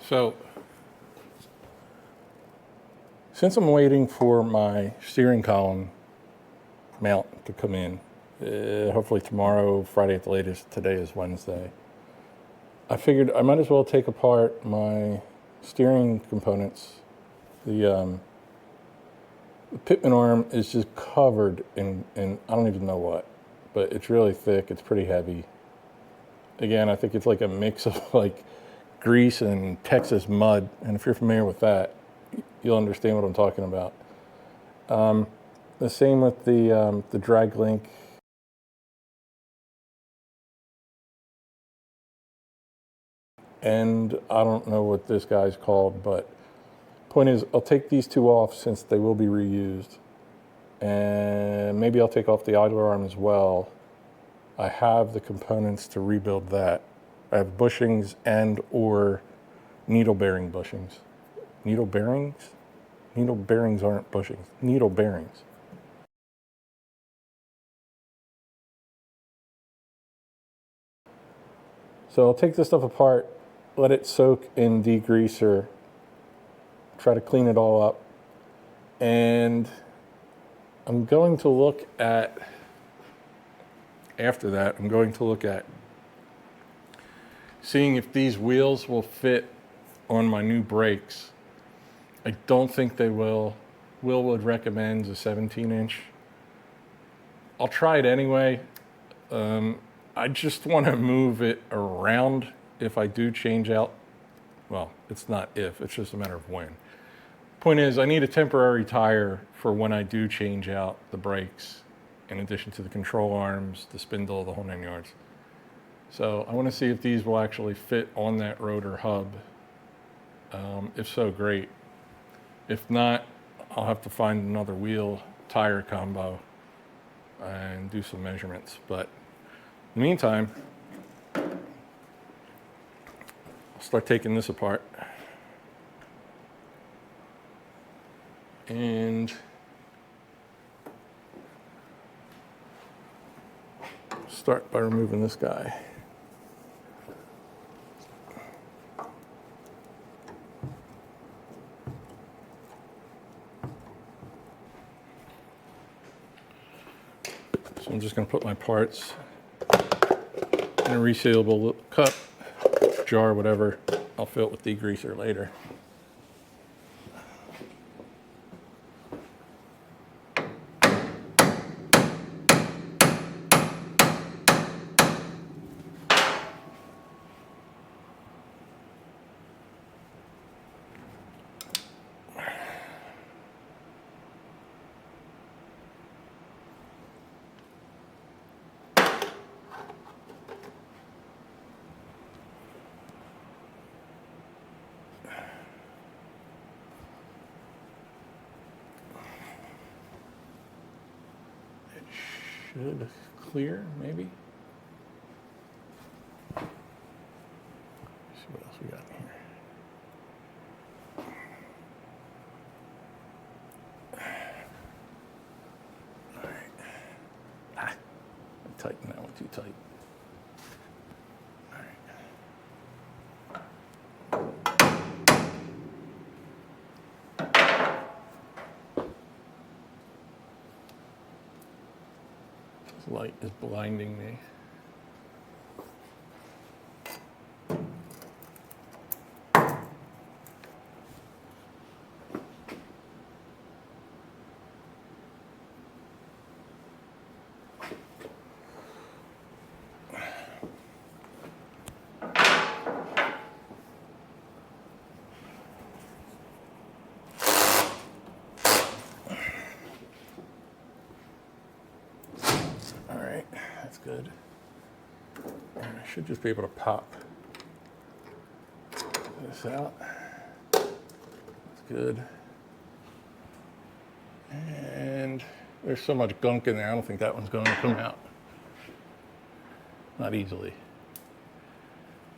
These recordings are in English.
So, since I'm waiting for my steering column mount to come in, hopefully tomorrow, Friday at the latest, today is Wednesday, I figured I might as well take apart my steering components. The pitman arm is just covered in I don't even know what, but it's really thick, it's pretty heavy. Again, I think it's like a mix of like grease and Texas mud, and if you're familiar with that, you'll understand what I'm talking about. The same with the drag link. And I don't know what this guy's called, but point is, I'll take these two off since they will be reused. And maybe I'll take off the idler arm as well. I have the components to rebuild that. I have bushings and or needle bearing bushings. Needle bearings? Needle bearings aren't bushings. Needle bearings. So I'll take this stuff apart, let it soak in degreaser, try to clean it all up, and I'm going to look at, after that, I'm going to look at seeing if these wheels will fit on my new brakes. I don't think they will. Will would recommend a 17-inch. I'll try it anyway. I just want to move it around if I do change out. Well, it's not if, it's just a matter of when. Point is, I need a temporary tire for when I do change out the brakes, in addition to the control arms, the spindle, the whole 9 yards. So I want to see if these will actually fit on that rotor hub. If so, great. If not, I'll have to find another wheel tire combo and do some measurements. But in the meantime, I'll start taking this apart. And start by removing this guy. So I'm just going to put my parts in a resealable cup, jar, whatever. I'll fill it with degreaser later. Should clear, maybe. Let's see what else we got in here. All right. I tightened that one too tight. This light is blinding me. That's good. And I should just be able to pop this out. That's good. And there's so much gunk in there, I don't think that one's going to come out. Not easily.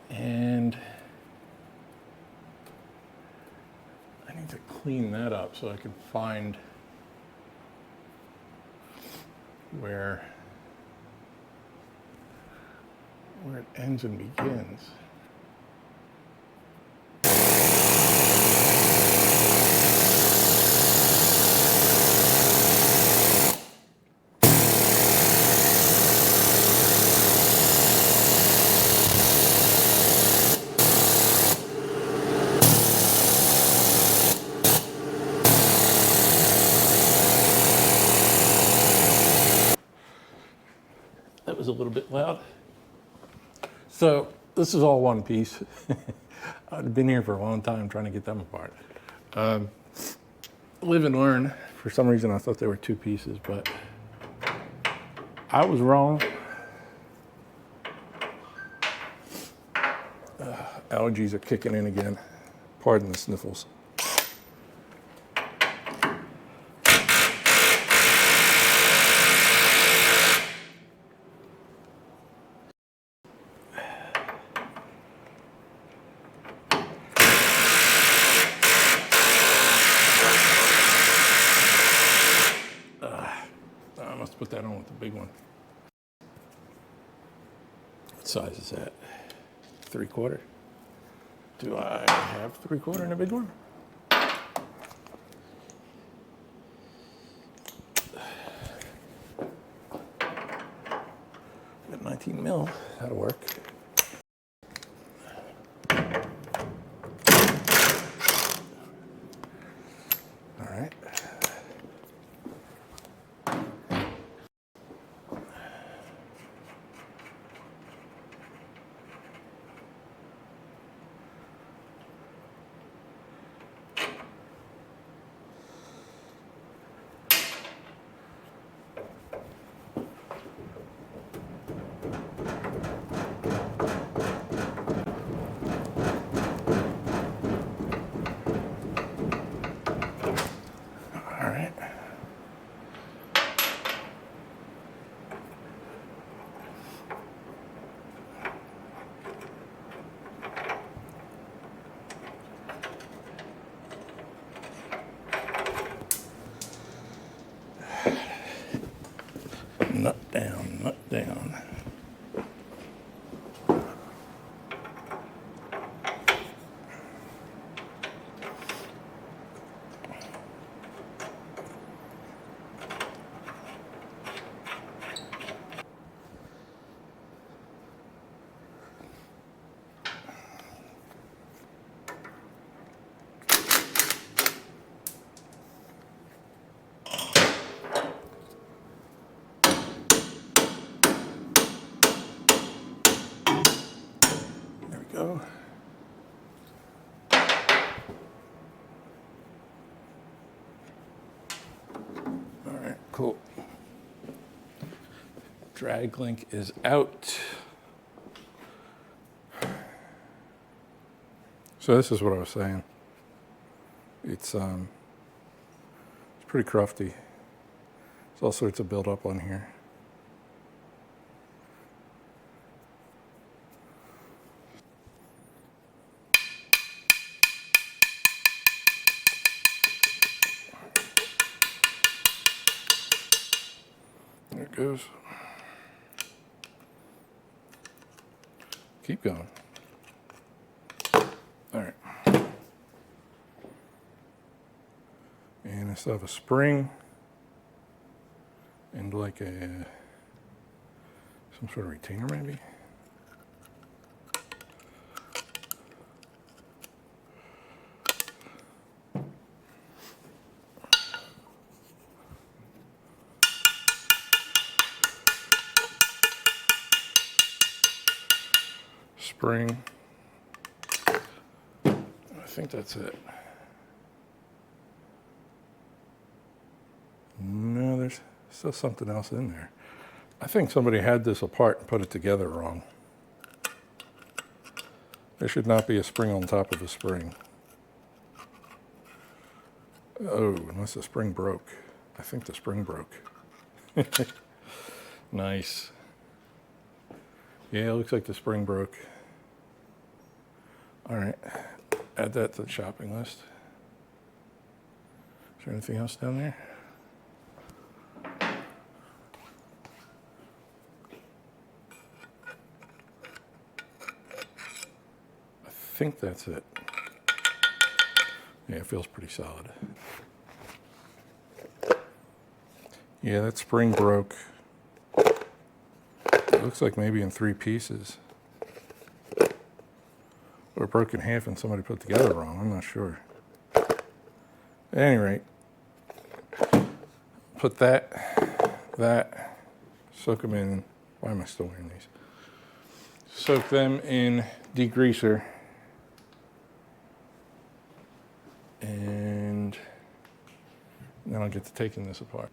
And I need to clean that up so I can find where it ends and begins. little bit loud. So this is all one piece. I've been here for a long time trying to get them apart. Live and learn. For some reason I thought they were two pieces, but I was wrong. Allergies are kicking in again. Pardon the sniffles. I must put that on with the big one. What size is that? 3/4? Do I have 3/4 in a big one? Got 19 mil, that'll work. All right. All right. Nut down, nut down. There we go. All right, cool. Drag link is out. So this is what I was saying. It's pretty crufty. There's all sorts of buildup on here. There it goes. Keep going. All right. And I still have a spring and like some sort of retainer maybe. Spring. I think that's it. No, there's still something else in there. I think somebody had this apart and put it together wrong. There should not be a spring on top of a spring. Oh, unless the spring broke. I think the spring broke. Nice. Yeah, it looks like the spring broke. All right, add that to the shopping list. Is there anything else down there? I think that's it. Yeah, it feels pretty solid. Yeah, that spring broke. It looks like maybe in 3 pieces. Or broke in half and somebody put together wrong, I'm not sure. At any rate, put that, soak them in Why am I still wearing these? Soak them in degreaser. And then I'll get to taking this apart.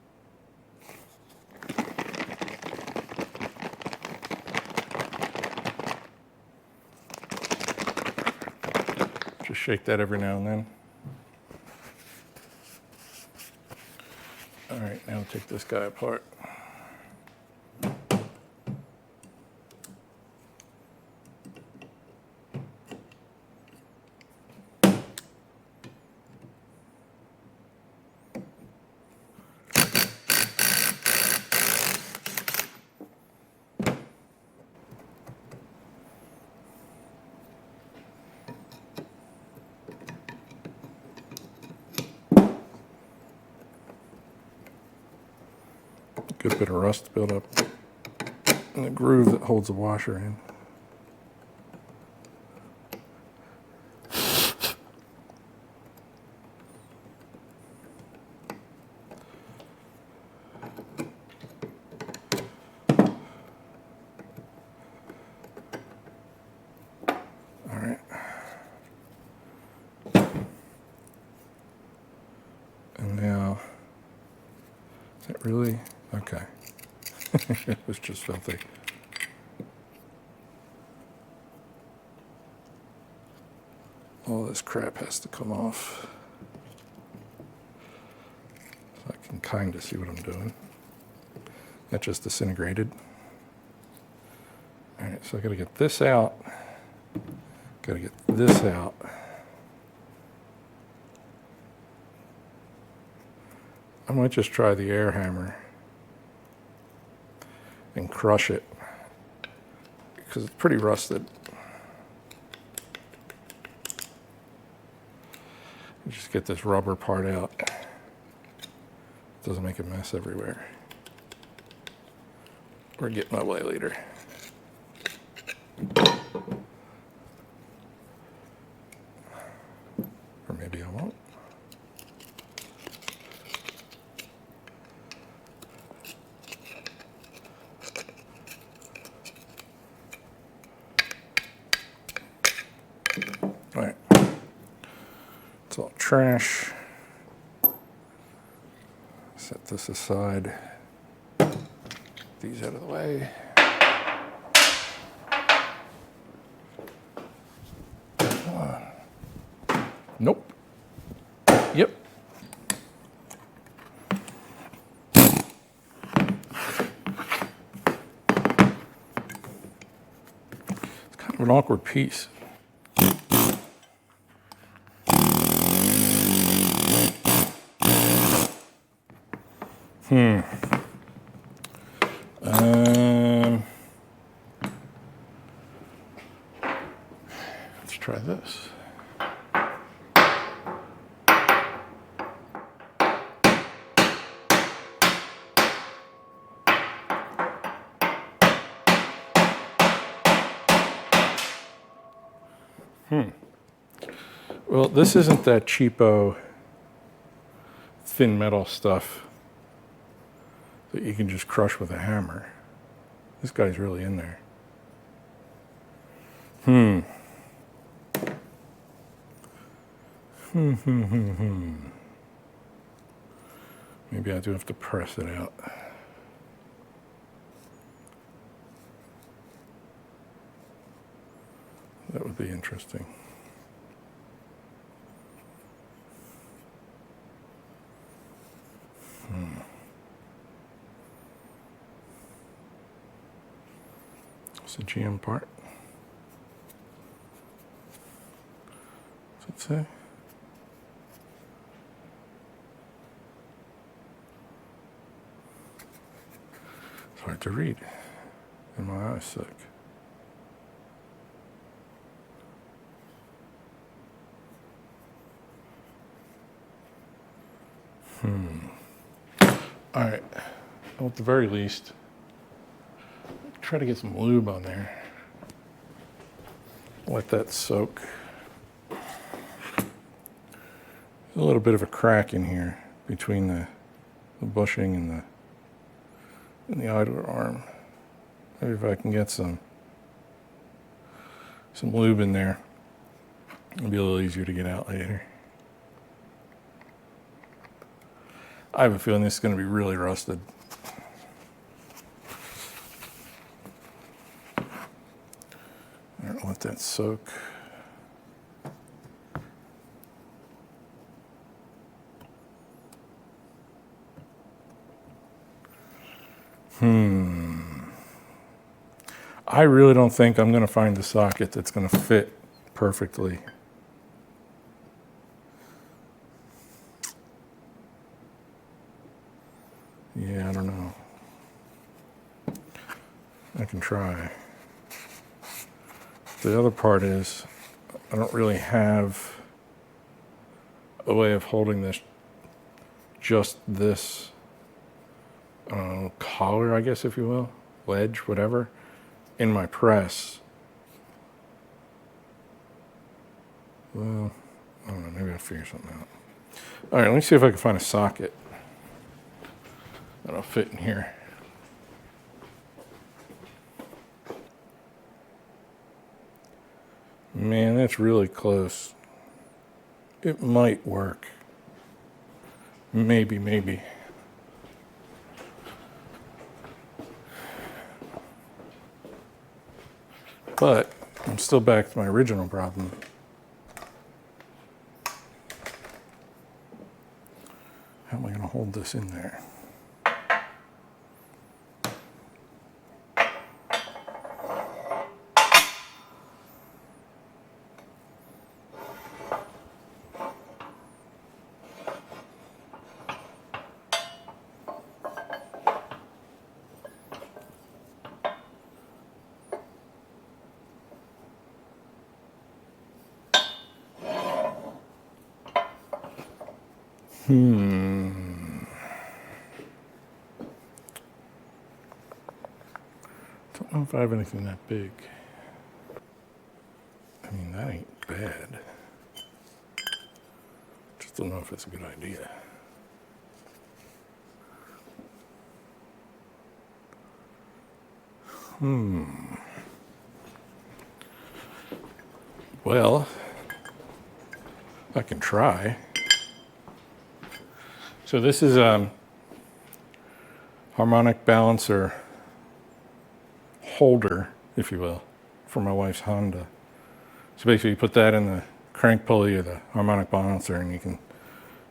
Just shake that every now and then. All right, now take this guy apart. Good bit of rust built up in the groove that holds the washer in. All right. And now, is that really? Okay. It was just filthy. All this crap has to come off. So I can kind of see what I'm doing. That just disintegrated. All right, so I gotta get this out. Gotta get this out. I might just try the air hammer and crush it because it's pretty rusted. Just get this rubber part out. It doesn't make a mess everywhere. Or get my way later. Or maybe I won't. All right, it's all trash. Set this aside. These out of the way. Come on. Nope. Yep. It's kind of an awkward piece. Let's try this. Well, this isn't that cheapo thin metal stuff that you can just crush with a hammer. This guy's really in there. Maybe I do have to press it out. That would be interesting. It's a GM part. What's it say? It's hard to read, and my eyes suck. All right, well, at the very least, try to get some lube on there. Let that soak. There's a little bit of a crack in here between the bushing and the idler arm. Maybe if I can get some lube in there, it'll be a little easier to get out later. I have a feeling this is going to be really rusted. I don't let that soak. I really don't think I'm going to find a socket that's going to fit perfectly. Yeah, I don't know. I can try. The other part is I don't really have a way of holding this, just this collar, I guess, if you will, ledge, whatever, in my press. Well, I don't know, maybe I'll figure something out. All right, let me see if I can find a socket that'll fit in here. Man, that's really close. It might work. Maybe. But I'm still back to my original problem. How am I going to hold this in there? Don't know if I have anything that big. I mean, that ain't bad. Just don't know if it's a good idea. Well, I can try. So this is a harmonic balancer holder, if you will, for my wife's Honda. So basically you put that in the crank pulley of the harmonic balancer and you can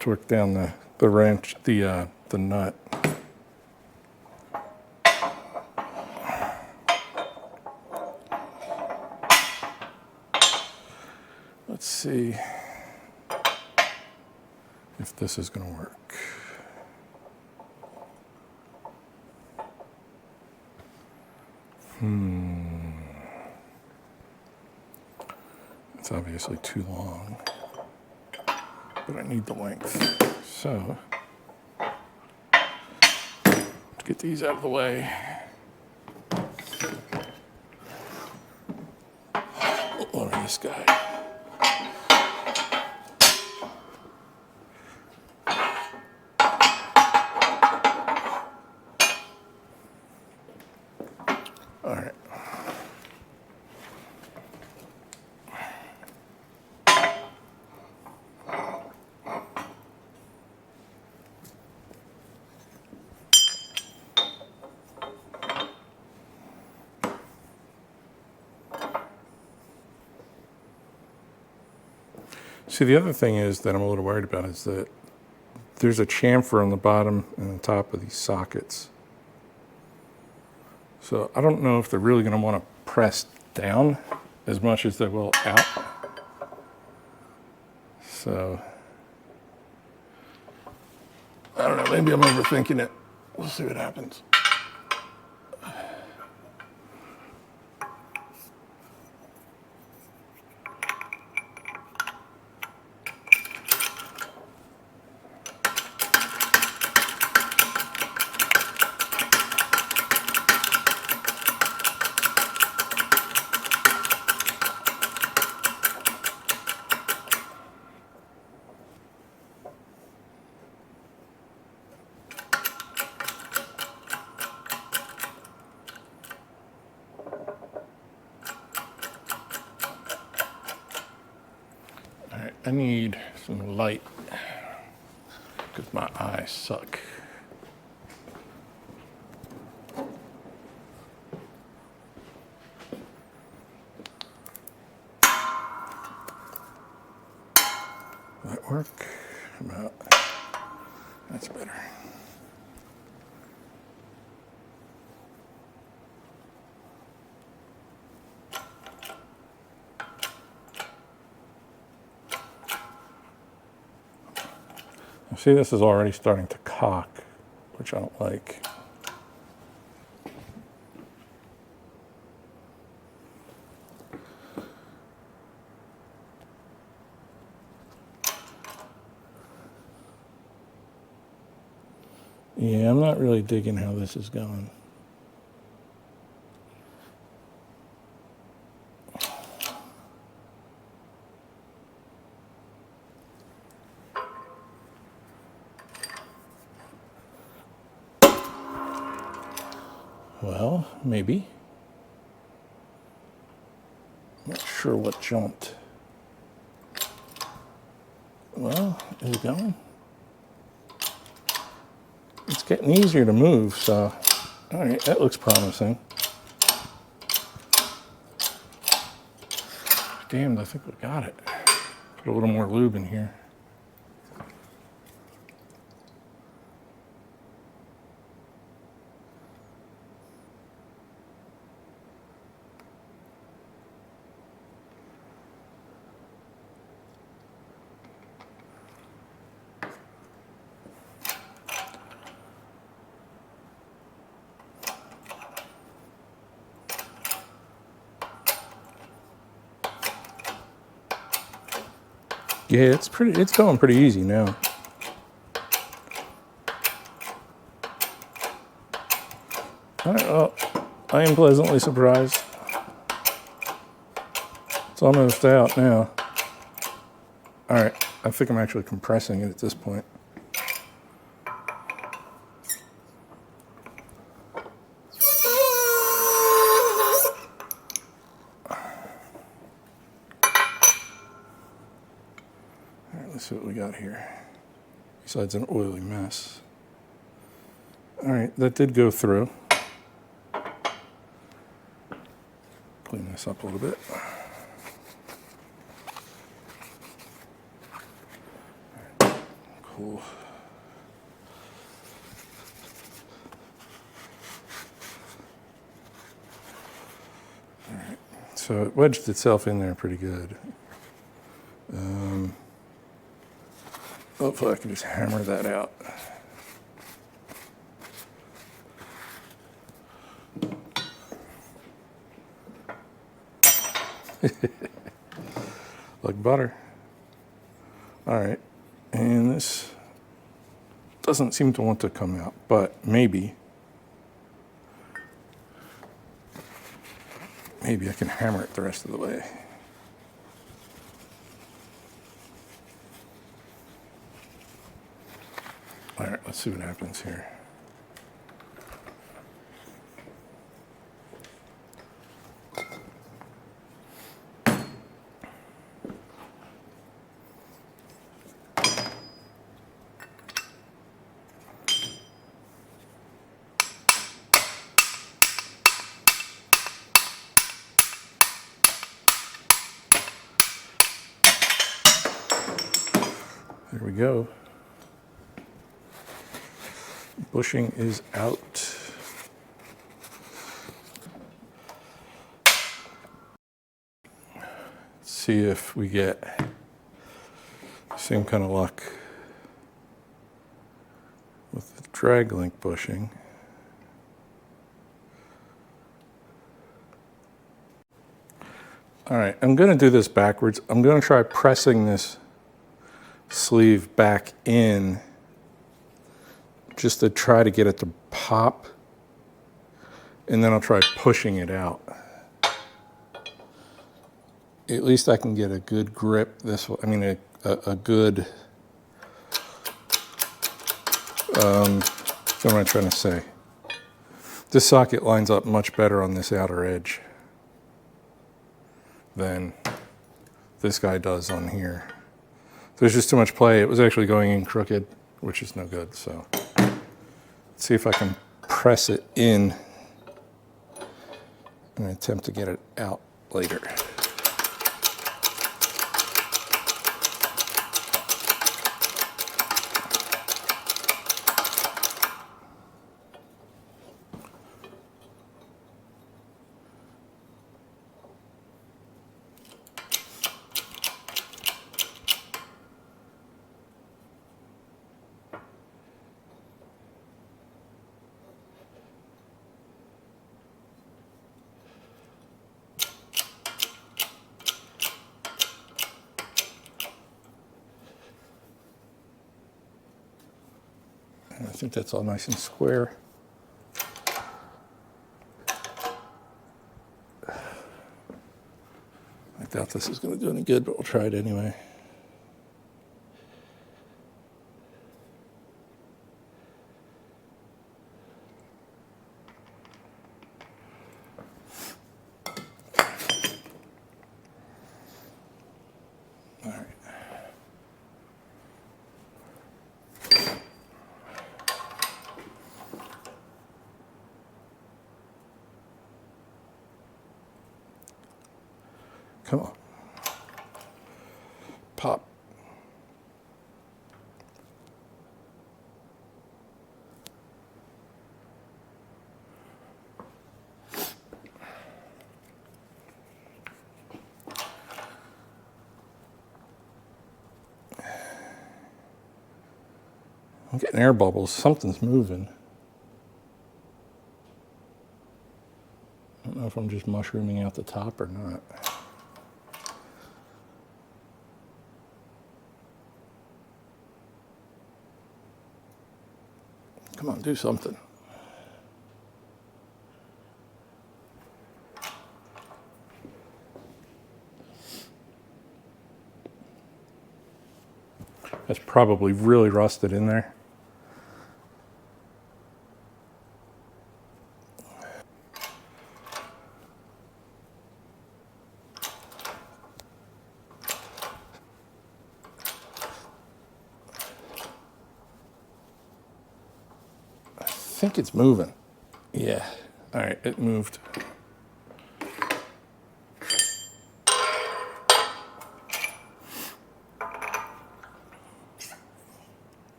torque down the wrench, the nut. Let's see if this is going to work. It's obviously too long, but I need the length. So, let's get these out of the way. Lower this guy. All right. See, the other thing is that I'm a little worried about is that there's a chamfer on the bottom and the top of these sockets. So I don't know if they're really going to want to press down as much as they will out. So I don't know, maybe I'm overthinking it. We'll see what happens. I need some light because my eyes suck. That work? About. That's better. See, this is already starting to cock, which I don't like. Yeah, I'm not really digging how this is going. Well, maybe. Not sure what jumped. Well, is it going? It's getting easier to move, so all right, that looks promising. Damn, I think we got it. Put a little more lube in here. Yeah, it's going pretty easy now. All right, well, I am pleasantly surprised. It's almost out now. All right, I think I'm actually compressing it at this point. Let's see what we got here. Besides an oily mess. All right, that did go through. Clean this up a little bit. Cool. All right, so it wedged itself in there pretty good. Hopefully I can just hammer that out. Like butter. All right, and this doesn't seem to want to come out, but maybe I can hammer it the rest of the way. All right, let's see what happens here. There we go. Bushing is out. Let's see if we get the same kind of luck with the drag link bushing. All right, I'm going to do this backwards. I'm going to try pressing this sleeve back in just to try to get it to pop, and then I'll try pushing it out. At least I can get a good grip this way. I mean, a good, what am I trying to say? This socket lines up much better on this outer edge than this guy does on here. There's just too much play. It was actually going in crooked, which is no good. So let's see if I can press it in and attempt to get it out later. I think that's all nice and square. I doubt this is going to do any good, but we'll try it anyway. All right. Come on. Pop. I'm getting air bubbles. Something's moving. I don't know if I'm just mushrooming out the top or not. Come on, do something. That's probably really rusted in there. I think it's moving. Yeah. All right, it moved.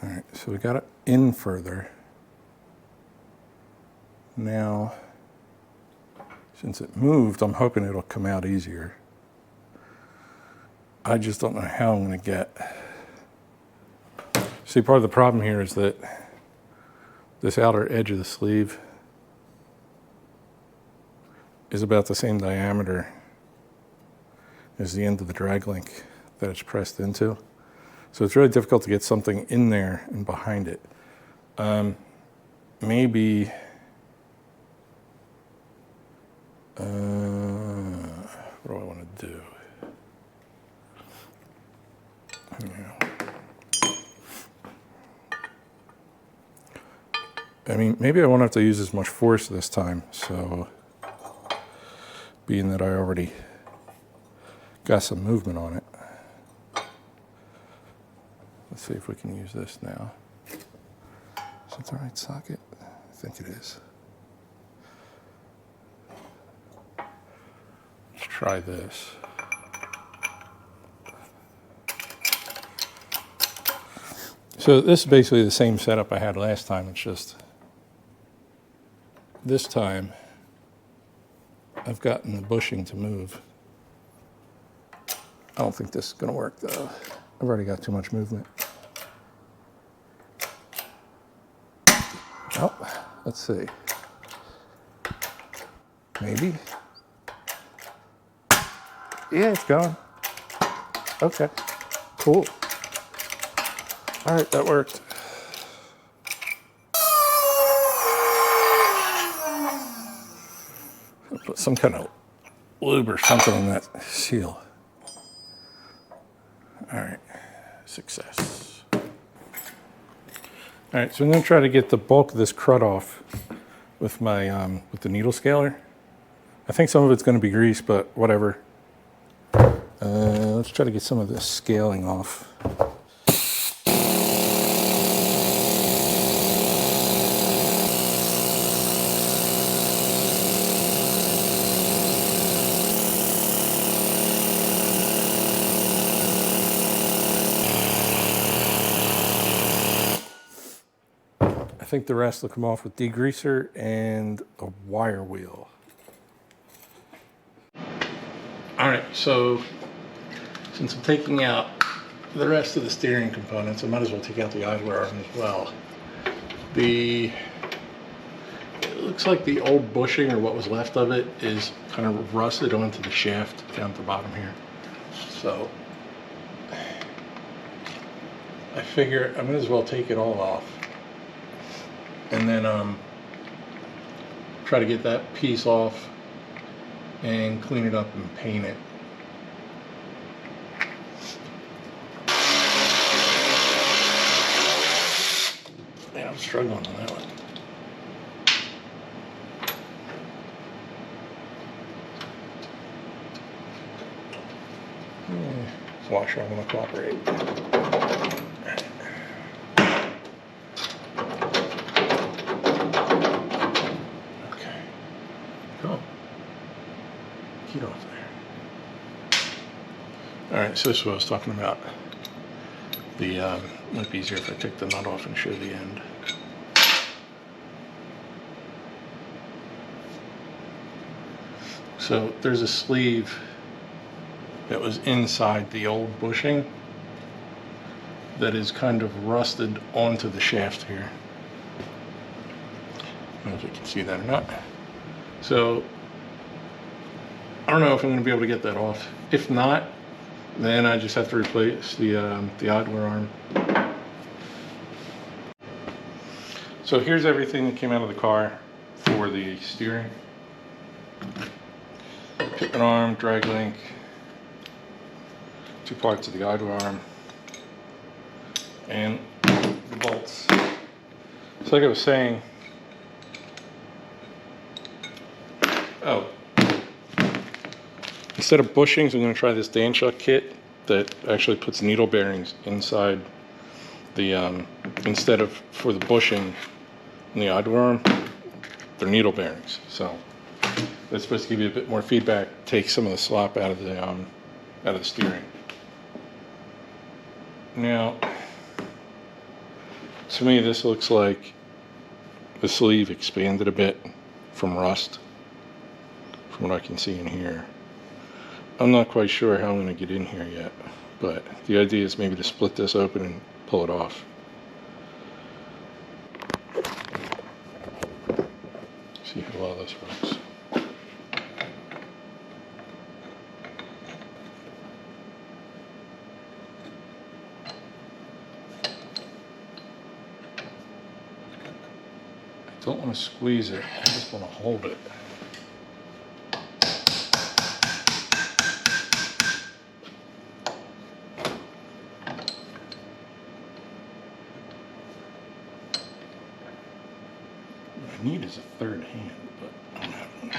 All right, so we got it in further. Now, since it moved, I'm hoping it'll come out easier. I just don't know how I'm going to get. See, part of the problem here is that this outer edge of the sleeve is about the same diameter as the end of the drag link that it's pressed into. So it's really difficult to get something in there and behind it. Maybe, what do I want to do? Yeah. I mean, maybe I won't have to use as much force this time, so being that I already got some movement on it. Let's see if we can use this now. Is it the right socket? I think it is. Let's try this. So this is basically the same setup I had last time. It's just this time I've gotten the bushing to move. I don't think this is going to work though. I've already got too much movement. Oh, let's see. Maybe. Yeah, it's going. Okay, cool. All right, that worked. I'll put some kind of lube or something on that seal. All right, success. All right, so I'm going to try to get the bulk of this crud off with my with the needle scaler. I think some of it's going to be grease, but whatever. Let's try to get some of this scaling off. I think the rest will come off with degreaser and a wire wheel. All right, so since I'm taking out the rest of the steering components, I might as well take out the idler arm as well. It looks like the old bushing, or what was left of it, is kind of rusted onto the shaft down at the bottom here. So I figure I might as well take it all off and then try to get that piece off and clean it up and paint it. Man, I'm struggling on that one. Washer, I'm going to cooperate. Okay. Cool. Get off there. Alright, so this is what I was talking about. It might be easier if I take the nut off and show the end. So there's a sleeve that was inside the old bushing that is kind of rusted onto the shaft here. I don't know if you can see that or not. So I don't know if I'm going to be able to get that off. If not, then I just have to replace the idler arm. So here's everything that came out of the car for the steering. Pivot arm, drag link, 2 parts of the idler arm, and the bolts. So like I was saying, instead of bushings, I'm going to try this Danchuck kit that actually puts needle bearings inside the, instead of for the bushing in the idler arm, they're needle bearings. So that's supposed to give you a bit more feedback, take some of the slop out of the steering. Now, to me, this looks like the sleeve expanded a bit from rust, from what I can see in here. I'm not quite sure how I'm going to get in here yet, but the idea is maybe to split this open and pull it off. See how well this works. I don't want to squeeze it, I just want to hold it. What I need is a third hand, but I don't have one.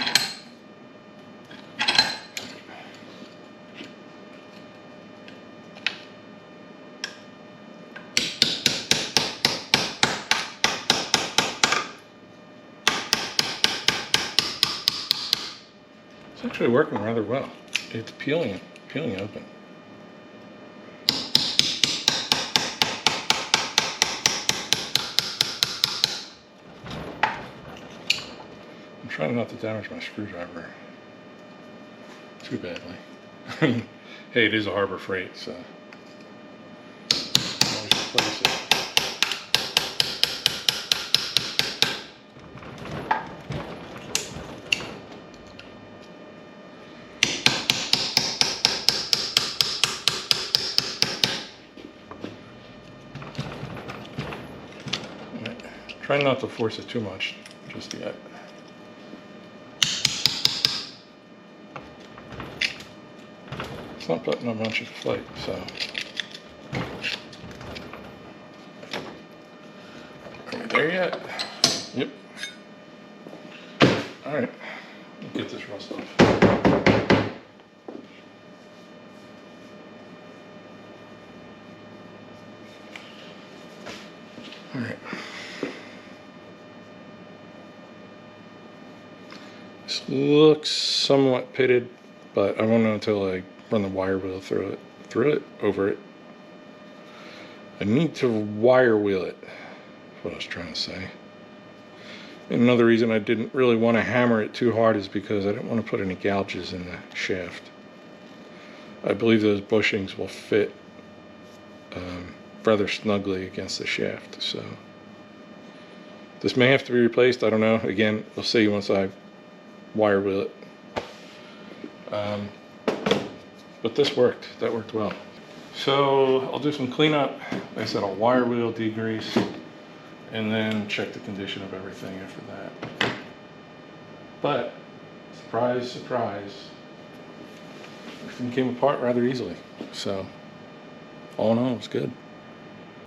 It's actually working rather well. It's peeling open. I'm trying not to damage my screwdriver too badly. I mean, hey, it is a Harbor Freight, so I can always replace it. Try not to force it too much just yet. It's not putting up much of a fight, so. Are we there yet? Yep. All right, get this rust off. All right. This looks somewhat pitted, but I won't know until I run the wire wheel through it, over it. I need to wire wheel it, that's what I was trying to say. And another reason I didn't really want to hammer it too hard is because I didn't want to put any gouges in the shaft. I believe those bushings will fit rather snugly against the shaft, so this may have to be replaced. I don't know. Again, we'll see once I wire wheel it. But this worked. That worked well. So I'll do some cleanup. Like I said, I'll wire wheel, degrease, and then check the condition of everything after that. But surprise, surprise, everything came apart rather easily. So all in all, it was good.